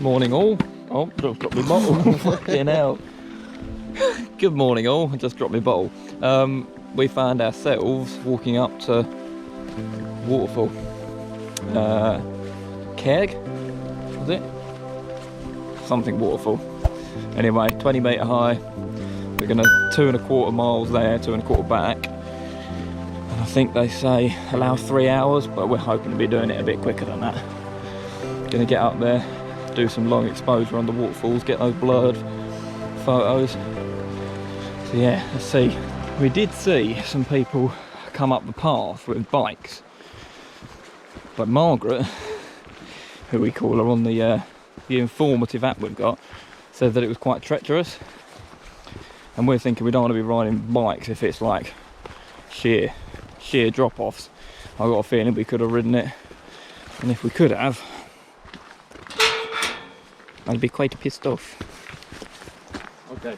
Morning all. Oh, just dropped my bottle. Fucking hell. Good morning all. I just dropped my bottle. We found ourselves walking up to waterfall. Keg? Was it? Something waterfall. Anyway, 20 metre high. We're gonna 2¼ miles there, 2¼ back. And I think they say allow 3 hours, but we're hoping to be doing it a bit quicker than that. Gonna get up there, do some long exposure on the waterfalls, get those blurred photos. So yeah, let's see. We did see some people come up the path with bikes, but Margaret, who we call her on the informative app we've got, said that it was quite treacherous. And we're thinking we don't want to be riding bikes if it's like sheer drop-offs. I've got a feeling we could have ridden it, and if we could have, I'd be quite pissed off. Okay.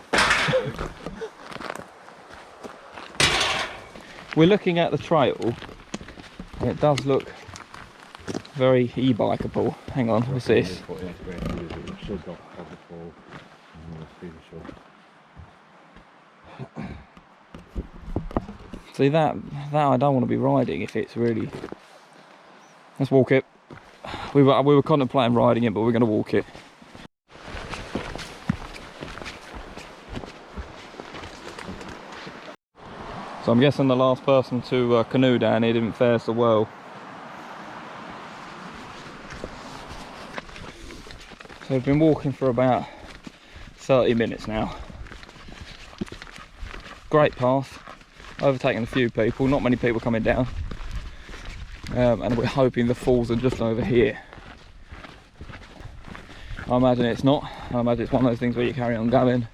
We're looking at the trail, and it does look very e-bikeable. Hang on, what's this? See that I don't want to be riding if it's really. Let's walk it. We were contemplating riding it, but we're going to walk it. So I'm guessing the last person to canoe down here didn't fare so well. So we've been walking for about 30 minutes now. Great path, overtaking a few people, not many people coming down. And we're hoping the falls are just over here. I imagine it's not. I imagine it's one of those things where you carry on going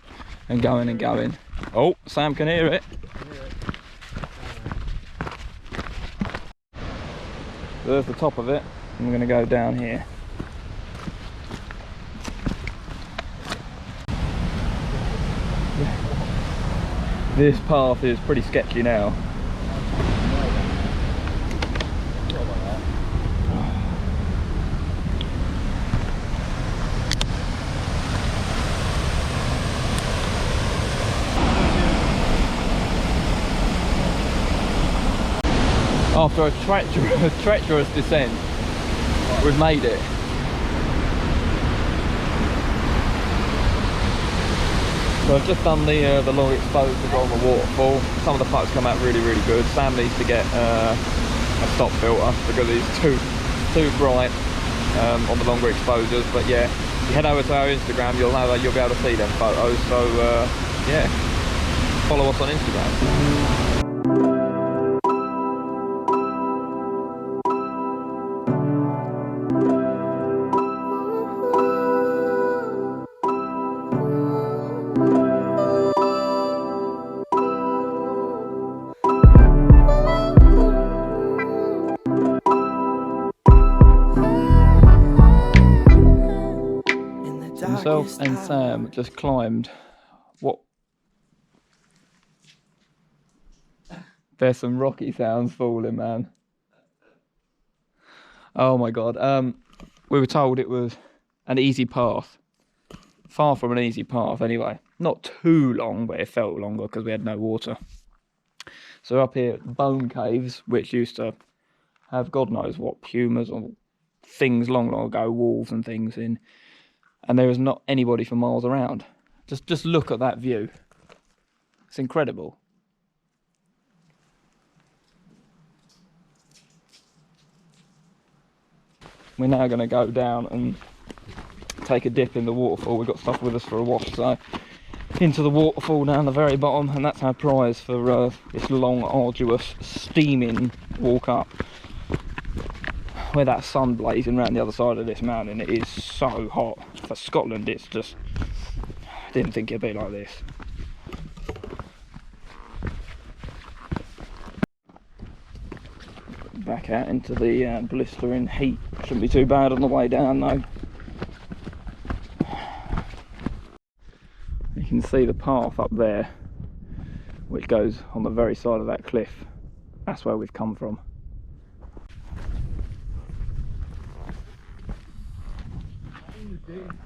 and going and going. Oh, Sam can hear it. So there's the top of it, and we're going to go down here. This path is pretty sketchy now. After a treacherous descent, we've made it. So I've just done the long exposures on the waterfall. Some of the photos come out really good. Sam needs to get a stop filter because it's too bright on the longer exposures. But yeah, if you head over to our Instagram, you'll be able to see them photos. So yeah, follow us on Instagram. Myself and Sam just climbed what? There's some rocky sounds falling, man. Oh my god. We were told it was an easy path. Far from an easy path anyway. Not too long, but it felt longer because we had no water. So up here at Bone Caves, which used to have God knows what pumas or things long ago, wolves and things in. And there is not anybody for miles around. Just look at that view. It's incredible. We're now going to go down and take a dip in the waterfall. We've got stuff with us for a wash, so into the waterfall down the very bottom, and that's our prize for this long, arduous, steaming walk up. Where that sun blazing around the other side of this mountain, it is so hot. For Scotland, it's just, I didn't think it'd be like this. Back out into the blistering heat. Shouldn't be too bad on the way down though. You can see the path up there, which goes on the very side of that cliff. That's where we've come from.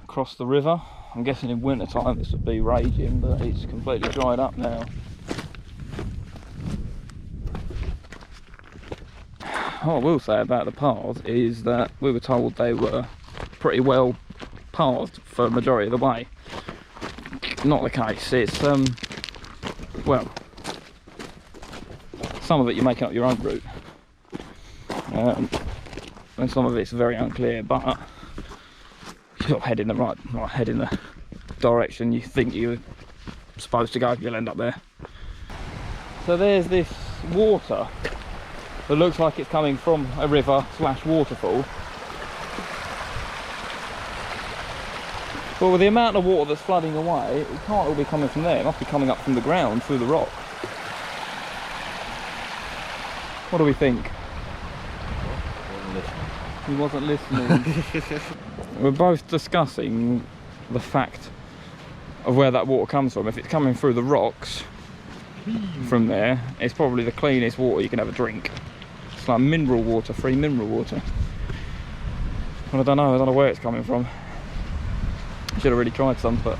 across the river. I'm guessing in winter time this would be raging, but it's completely dried up now. What I will say about the paths is that we were told they were pretty well pathed for the majority of the way. Not the case. It's well, some of it you're making up your own route, and some of it's very unclear, but you're heading the head in the direction you think you're supposed to go, you'll end up there. So there's this water that looks like it's coming from a river slash waterfall. But with the amount of water that's flooding away, it can't all be coming from there. It must be coming up from the ground through the rock. What do we think? He wasn't listening. We're both discussing the fact of where that water comes from. If it's coming through the rocks from there, it's probably the cleanest water you can ever drink. It's like mineral water, free mineral water. Well, I don't know where it's coming from. Should have really tried some, but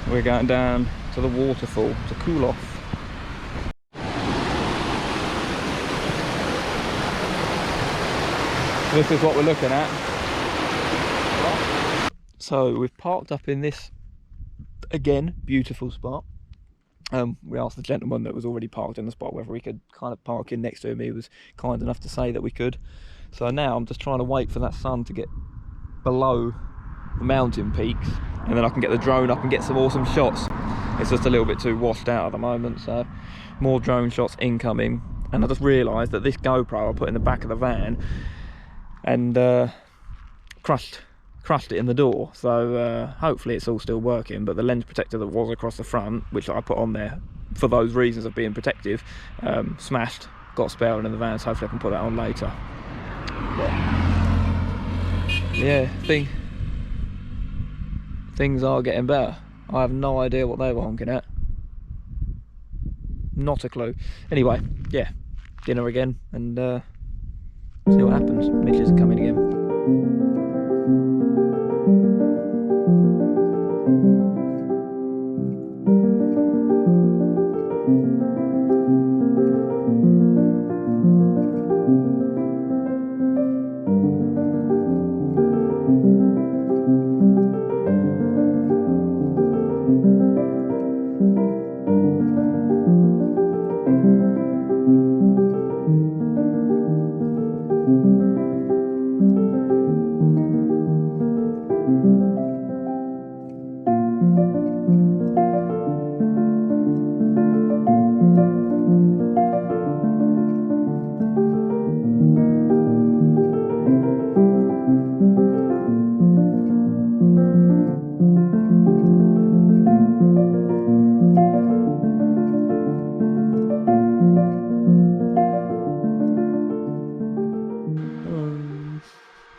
we're going down to the waterfall to cool off. This is what we're looking at. So we've parked up in this, again, beautiful spot. We asked the gentleman that was already parked in the spot whether we could kind of park in next to him. He was kind enough to say that we could. So now I'm just trying to wait for that sun to get below the mountain peaks, and then I can get the drone up and get some awesome shots. It's just a little bit too washed out at the moment, so more drone shots incoming. And I just realised that this GoPro I put in the back of the van and crushed it in the door, so hopefully it's all still working. But the lens protector that was across the front, which I put on there for those reasons of being protective, smashed, got spare one in the van, so hopefully I can put that on later. But yeah, things are getting better. I have no idea what they were honking at. Not a clue. Anyway, yeah, dinner again, and see what happens. Midges are coming again.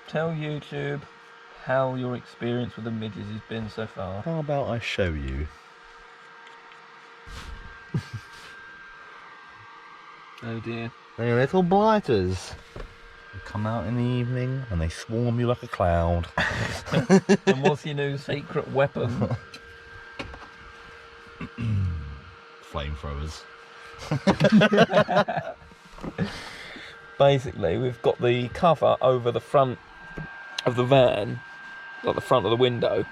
Tell YouTube how your experience with the midges has been so far. How about I show you? Oh dear. They're little blighters. They come out in the evening and they swarm you like a cloud. And what's your new secret weapon? Flamethrowers. Basically, we've got the cover over the front of the van, like the front of the window,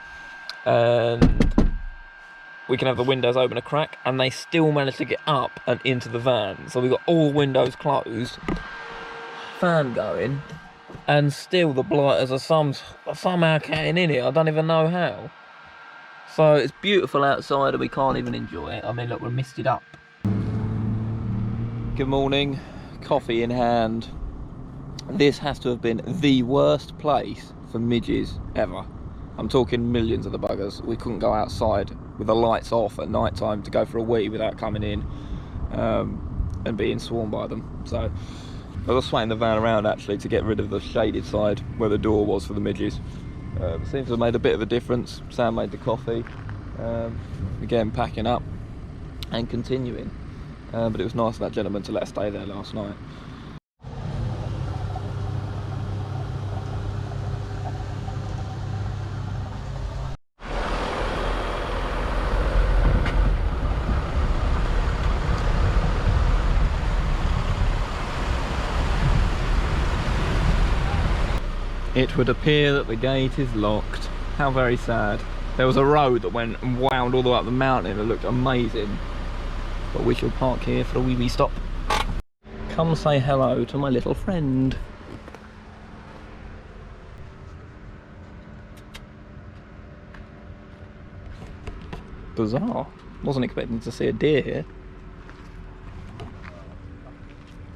and we can have the windows open a crack, and they still manage to get up and into the van. So we've got all windows closed, fan going, and still the blighters are somehow getting in it. I don't even know how. So it's beautiful outside and we can't even enjoy it. I mean, look, we're misted up. Good morning, coffee in hand. This has to have been the worst place for midges ever. I'm talking millions of the buggers. We couldn't go outside with the lights off at night time to go for a wee without coming in and being swarmed by them. So I was swaying the van around actually to get rid of the shaded side where the door was for the midges. It seems to have made a bit of a difference. Sam made the coffee, again packing up and continuing. But it was nice of that gentleman to let us stay there last night. It would appear that the gate is locked. How very sad. There was a road that went and wound all the way up the mountain. It looked amazing. But we shall park here for a wee stop. Come say hello to my little friend. Bizarre. Wasn't expecting to see a deer here.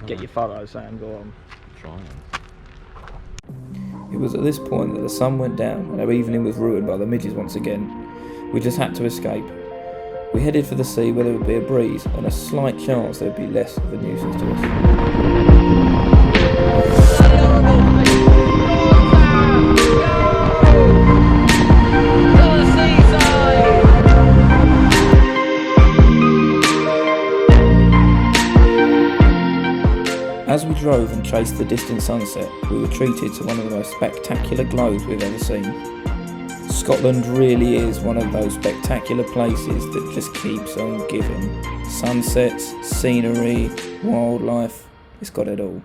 Get your photo, Sam, go on. Trying. It was at this point that the sun went down and our evening was ruined by the midges once again. We just had to escape. We headed for the sea where there would be a breeze and a slight chance there would be less of a nuisance to us. As we drove and chased the distant sunset, we were treated to one of the most spectacular globes we've ever seen. Scotland really is one of those spectacular places that just keeps on giving. Sunsets, scenery, wildlife, it's got it all.